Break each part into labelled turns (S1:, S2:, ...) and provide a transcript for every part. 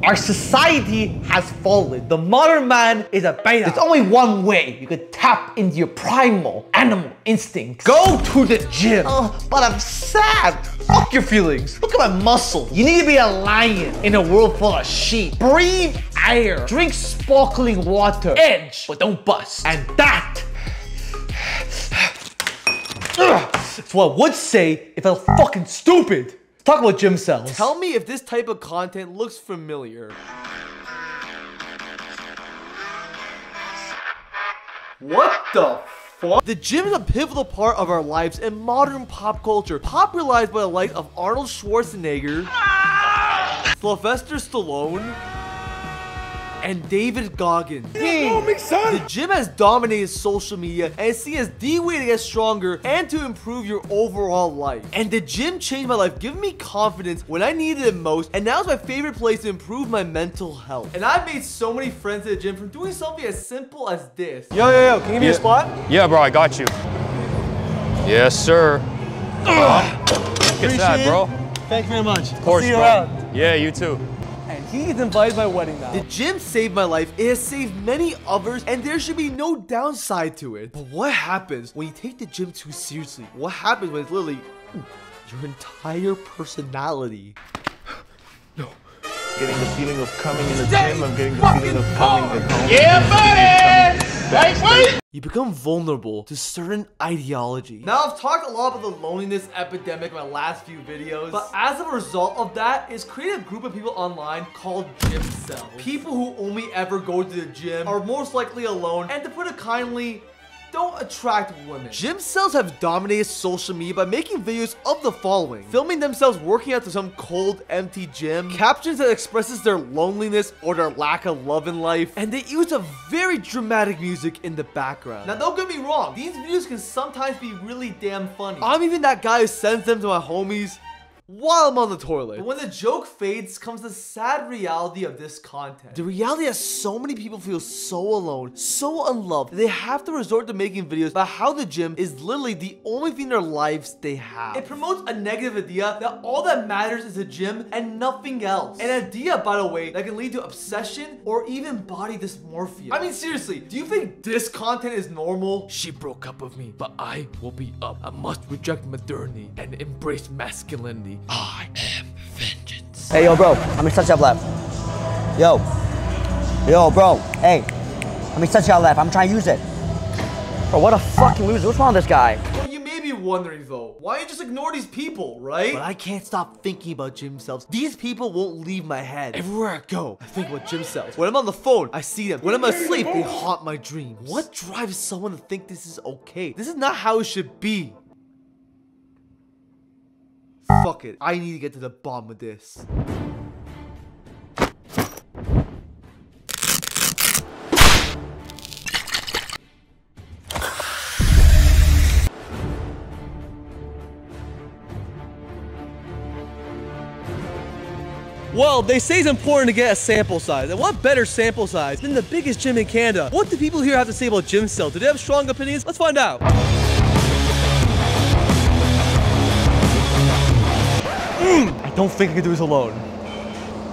S1: Our society has fallen. The modern man is a beta. There's only one way you could tap into your primal animal instincts. Go to the gym. But I'm sad. Fuck your feelings. Look at my muscles. You need to be a lion in a world full of sheep. Breathe air. Drink sparkling water. Edge, but don't bust. And that's what I would say if I was fucking stupid. Talk about Gymcels.
S2: Tell me if this type of content looks familiar. What the fuck? The gym is a pivotal part of our lives in modern pop culture, popularized by the likes of Arnold Schwarzenegger, Sylvester Stallone, and David Goggins. The gym has dominated social media and is seen as the way to get stronger and to improve your overall life. And the gym changed my life, giving me confidence when I needed it most, and now it's my favorite place to improve my mental health. And I've made so many friends at the gym from doing something as simple as this.
S3: Yo, can you give me a spot?
S4: Yeah, bro, I got you. Yes, sir. Get that, bro.
S3: Thank you very much.
S4: Of course,
S3: see you
S4: bro.
S3: around.
S4: Yeah, you too.
S3: And he's invited to my wedding now.
S2: The gym saved my life, it has saved many others, and there should be no downside to it. But what happens when you take the gym too seriously? What happens when it's literally your entire personality?
S5: No. Getting the feeling of coming in the gym, I'm getting the feeling of coming at home.
S1: Yeah, buddy! Wait!
S2: You become vulnerable to certain ideology. Now, I've talked a lot about the loneliness epidemic in my last few videos, but as a result of that, it's created a group of people online called Gymcels. People who only ever go to the gym are most likely alone, and to put it kindly, don't attract women. Gymcels have dominated social media by making videos of the following: filming themselves working out to some cold, empty gym, captions that expresses their loneliness or their lack of love in life, and they use a very dramatic music in the background. Now, don't get me wrong, these videos can sometimes be really damn funny. I'm even that guy who sends them to my homies while I'm on the toilet. But when the joke fades comes the sad reality of this content. The reality is so many people feel so alone, so unloved, that they have to resort to making videos about how the gym is literally the only thing in their lives they have. It promotes a negative idea that all that matters is the gym and nothing else. An idea, by the way, that can lead to obsession or even body dysmorphia. I mean, seriously, do you think this content is normal? She broke up with me, but I will be up. I must reject modernity and embrace masculinity. I am vengeance.
S6: Hey, yo, bro. How many touch you have left? Yo, bro. Hey, how many touch you have left? I'm trying to use it. Bro, what a fucking loser. What's wrong with this guy?
S2: Well, you may be wondering, though, why you just ignore these people, right? But I can't stop thinking about Gymcels. These people won't leave my head. Everywhere I go, I think about Gymcels. When I'm on the phone, I see them. When I'm asleep, they haunt my dreams. What drives someone to think this is okay? This is not how it should be. Fuck it, I need to get to the bottom of this.
S3: Well, they say it's important to get a sample size. And what better sample size than the biggest gym in Canada? What do people here have to say about Gymcel? Do they have strong opinions? Let's find out. I don't think I can do this alone.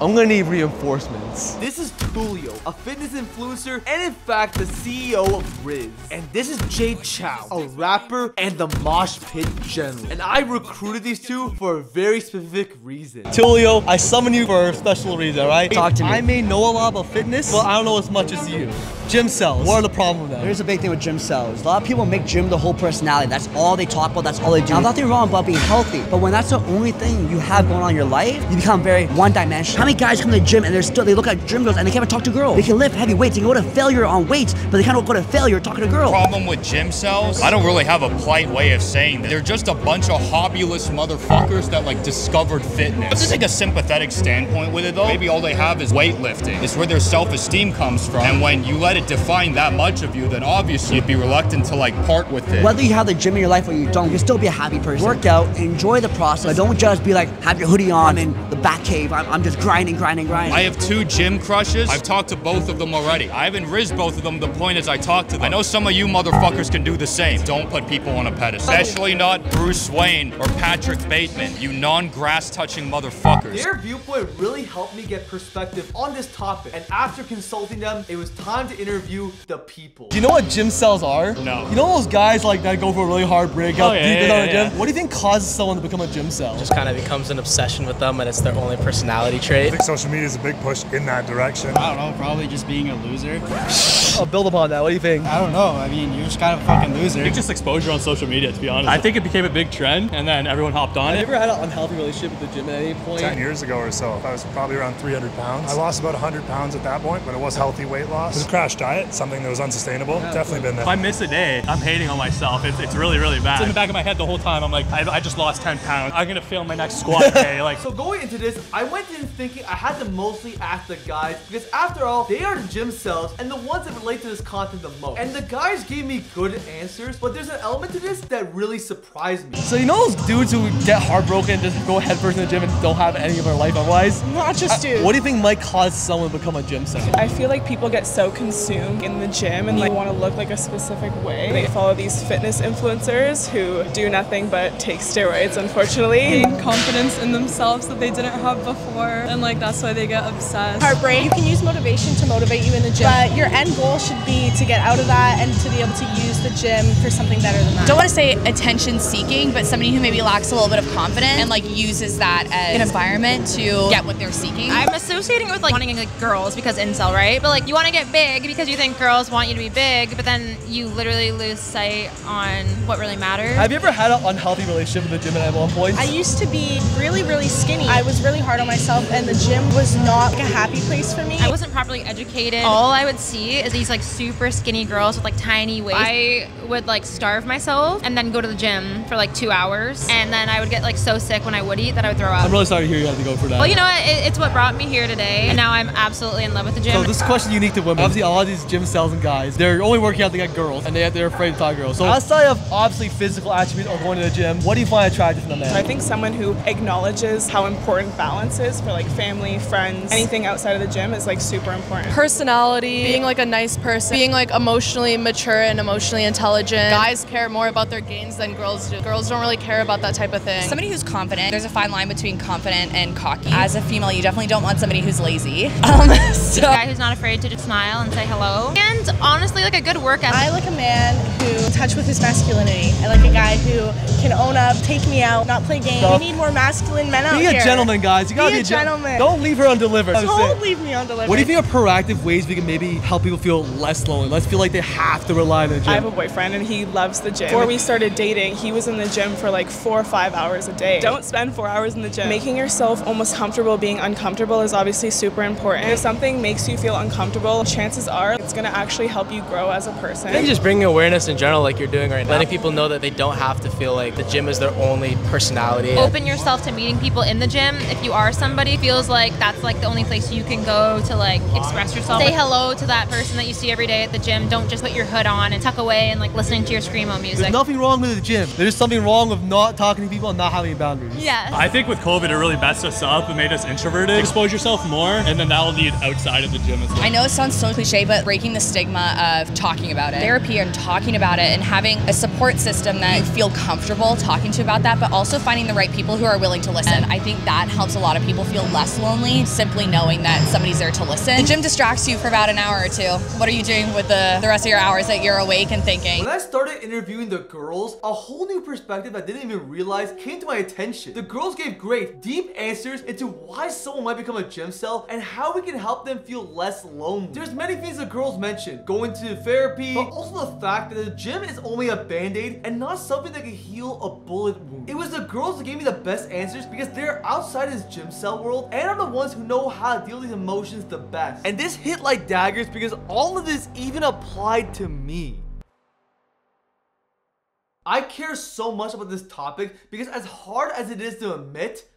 S3: I'm gonna need reinforcements.
S2: This is Tulio, a fitness influencer and in fact the CEO of Riz. And this is Jay Chow, a rapper and the mosh pit general. And I recruited these two for a very specific reason.
S3: Tulio, I summoned you for a special reason, alright?
S6: Talk to me.
S3: I may know a lot about fitness, but I don't know as much as you. Gymcels, what are the problem with that?
S6: Here's a big thing with Gymcels. A lot of people make gym the whole personality. That's all they talk about. That's all they do. Now, nothing wrong about being healthy, but when that's the only thing you have going on in your life, you become very one-dimensional. How many guys come to the gym and they look at gym girls and they can't even talk to girls? They can lift heavy weights. They can go to failure on weights, but they can't go to failure talking to girls.
S4: Problem with Gymcels, I don't really have a polite way of saying that. They're just a bunch of hobbyless motherfuckers that like discovered fitness. Let's just take a sympathetic standpoint with it though. Maybe all they have is weightlifting. It's where their self-esteem comes from. And when you let let it define that much of you, then obviously you'd be reluctant to like part with it.
S6: Whether you have the gym in your life or you don't, you can still be a happy person. Work out, enjoy the process, but don't just be like, have your hoodie on in the back cave. I'm just grinding.
S4: I have 2 gym crushes. I've talked to both of them already. I haven't rizzed both of them. The point is I talked to them. I know some of you motherfuckers can do the same. Don't put people on a pedestal. Especially not Bruce Wayne or Patrick Bateman, you non-grass touching motherfuckers.
S2: Their viewpoint really helped me get perspective on this topic, and after consulting them, it was time to interview the people.
S3: Do you know what Gymcels are?
S4: No.
S3: You know those guys like that go for a really hard breakout deep in the gym? What do you think causes someone to become a Gymcel?
S7: Just kind of becomes an obsession with them, and it's their only personality trait.
S8: I think social media is a big push in that direction.
S9: I don't know, probably just being a loser.
S3: I'll build upon that. What do you think?
S9: I don't know. I mean, you're just kind of a fucking loser.
S10: I think just exposure on social media, to be honest. I think it became a big trend, and then everyone hopped on it.
S3: Have you ever had an unhealthy relationship with the gym at any point?
S8: 10 years ago or so, I was probably around 300 pounds. I lost about 100 pounds at that point, but it was healthy weight loss. It was a crash diet, something that was unsustainable. Definitely been there.
S10: If I miss a day, I'm hating on myself. It's really, really bad. It's in the back of my head the whole time. I'm like, I just lost 10 pounds. I'm gonna fail my next squat day. Like,
S2: so going into this, I went in thinking I had to mostly ask the guys, because after all, they are the Gymcels and the ones that relate to this content the most. And the guys gave me good answers, but there's an element to this that really surprised me.
S3: So you know those dudes who get heartbroken and just go headfirst in the gym and don't have any of their life otherwise?
S11: Not just dudes.
S3: What do you think might cause someone to become a Gymcel?
S11: I feel like people get so consumed in the gym and like want to look like a specific way. They follow these fitness influencers who do nothing but take steroids, unfortunately.
S12: Gain confidence in themselves that they didn't have before, and like that's why they get obsessed.
S13: Heartbreak. You can use motivation to motivate you in the gym, but your end goal should be to get out of that and to be able to use the gym for something better than that.
S14: Don't want to say attention seeking, but somebody who maybe lacks a little bit of confidence and like uses that as an environment to get what they're seeking. I'm associating it with like wanting like girls because incel, right? But like you want to get big because you think girls want you to be big, but then you literally lose sight on what really matters.
S3: Have you ever had an unhealthy relationship with the gym at one point?
S13: I used to be really, really skinny. I was really hard on myself and the gym was not like a happy place for me.
S14: I wasn't properly educated. All I would see is these like super skinny girls with like tiny waists. I would like starve myself and then go to the gym for like 2 hours, and then I would get like so sick when I would eat that I would throw up.
S3: I'm really sorry to hear you had to go for that.
S14: Well, you know what? It's what brought me here today, and now I'm absolutely in love with the gym.
S3: So this question is unique to women. Obviously, a lot of these Gymcels and guys, they're only working out to get girls, and they're afraid to talk to girls. So outside of obviously physical attributes of going to the gym, what do you find attractive in a man?
S11: I think someone who acknowledges how important balance is for like family, friends, anything outside of the gym is like super important.
S12: Personality, being like a nice person, being like emotionally mature and emotionally intelligent. Guys care more about their gains than girls do. Girls don't really care about that type of thing.
S14: Somebody who's confident. There's a fine line between confident and cocky. As a female, you definitely don't want somebody who's lazy. So a guy who's not afraid to just smile and say hello. And honestly, like a good work ethic.
S13: I like a man who's in touch with his masculinity. I like a guy who can own up, take me out, not play games. We need more masculine men out here.
S3: Be a gentleman, guys. You gotta be a gentleman. Don't leave her undelivered.
S13: Don't leave me undelivered.
S3: What do you think are proactive ways we can maybe help people feel less lonely? Let's feel like they have to rely on the gym.
S11: I have a boyfriend and he loves the gym. Before we started dating, he was in the gym for like 4 or 5 hours a day. Don't spend 4 hours in the gym. Making yourself almost comfortable being uncomfortable is obviously super important. If something makes you feel uncomfortable, chances are it's gonna actually help you grow as a person.
S7: I think just bringing awareness in general like you're doing right now. Letting people know that they don't have to feel like the gym is their only personality.
S14: Open yourself to meeting people in the gym. If you are somebody who feels like that's like the only place you can go to like express yourself, say hello to that person that you see every day at the gym. Don't just put your hood on and tuck away and like listening to your screamo music.
S3: There's nothing wrong with the gym. There's something wrong with not talking to people and not having boundaries.
S14: Yes.
S10: I think with COVID, it really messed us up and made us introverted. Expose yourself more, and then that'll need outside of the gym as well.
S14: I know it sounds so cliche, but breaking the stigma of talking about it. Therapy and talking about it and having a support system that you feel comfortable talking to about that, but also finding the right people who are willing to listen. I think that helps a lot of people feel less lonely, simply knowing that somebody's there to listen. The gym distracts you for about an hour or two. What are you doing with the rest of your hours that you're awake and thinking?
S2: When I started interviewing the girls, a whole new perspective I didn't even realize came to my attention. The girls gave great, deep answers into why someone might become a Gymcel and how we can help them feel less lonely. There's many things the girls mentioned, going to therapy, but also the fact that the gym is only a band-aid and not something that can heal a bullet wound. It was the girls that gave me the best answers because they're outside this Gymcel world and are the ones who know how to deal with these emotions the best. And this hit like daggers because all of this even applied to me. I care so much about this topic because as hard as it is to admit,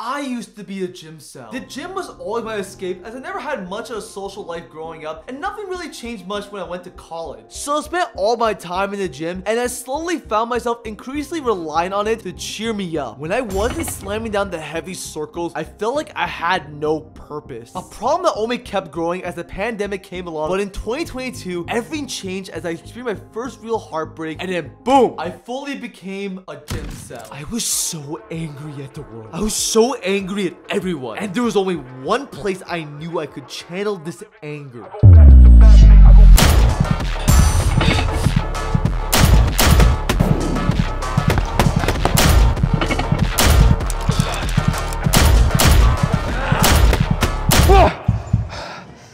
S2: I used to be a Gymcel. The gym was always my escape as I never had much of a social life growing up and nothing really changed much when I went to college. So I spent all my time in the gym and I slowly found myself increasingly relying on it to cheer me up. When I wasn't slamming down the heavy circles, I felt like I had no purpose. A problem that only kept growing as the pandemic came along, but in 2022, everything changed as I experienced my first real heartbreak and then boom, I fully became a Gymcel. I was so angry at the world. I was so angry at everyone. And there was only one place I knew I could channel this anger.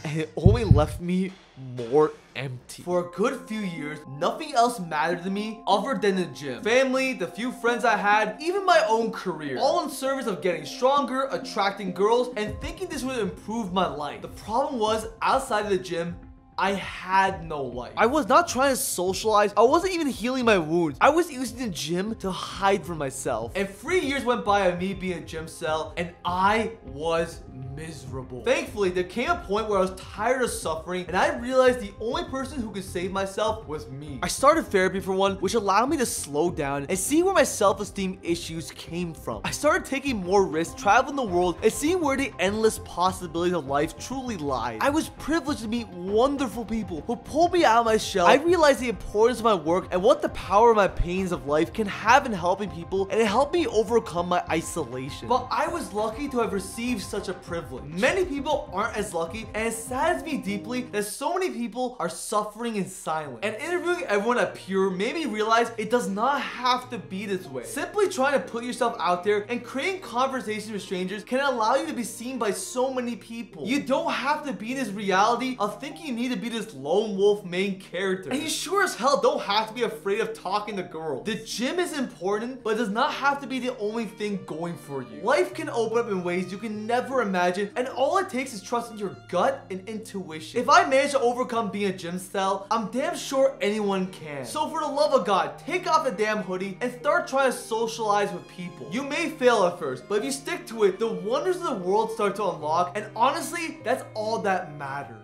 S2: And it only left me more empty. For a good few years, nothing else mattered to me other than the gym. Family, the few friends I had, even my own career. All in service of getting stronger, attracting girls, and thinking this would improve my life. The problem was, outside of the gym, I had no life. I was not trying to socialize. I wasn't even healing my wounds. I was using the gym to hide from myself. And 3 years went by of me being a Gymcel, and I was miserable. Thankfully, there came a point where I was tired of suffering, and I realized the only person who could save myself was me. I started therapy for one, which allowed me to slow down and see where my self-esteem issues came from. I started taking more risks, traveling the world, and seeing where the endless possibilities of life truly lie. I was privileged to meet wonderful people who pulled me out of my shell. I realized the importance of my work and what the power of my pains of life can have in helping people, and it helped me overcome my isolation. But I was lucky to have received such a privilege. Many people aren't as lucky, and it saddens me deeply that so many people are suffering in silence. And interviewing everyone at Pure made me realize it does not have to be this way. Simply trying to put yourself out there and creating conversations with strangers can allow you to be seen by so many people. You don't have to be in this reality of thinking you need to be this lone wolf main character. And you sure as hell don't have to be afraid of talking to girls. The gym is important, but it does not have to be the only thing going for you. Life can open up in ways you can never imagine, and all it takes is trusting your gut and intuition. If I manage to overcome being a Gymcel, I'm damn sure anyone can. So for the love of God, take off the damn hoodie and start trying to socialize with people. You may fail at first, but if you stick to it, the wonders of the world start to unlock, and honestly, that's all that matters.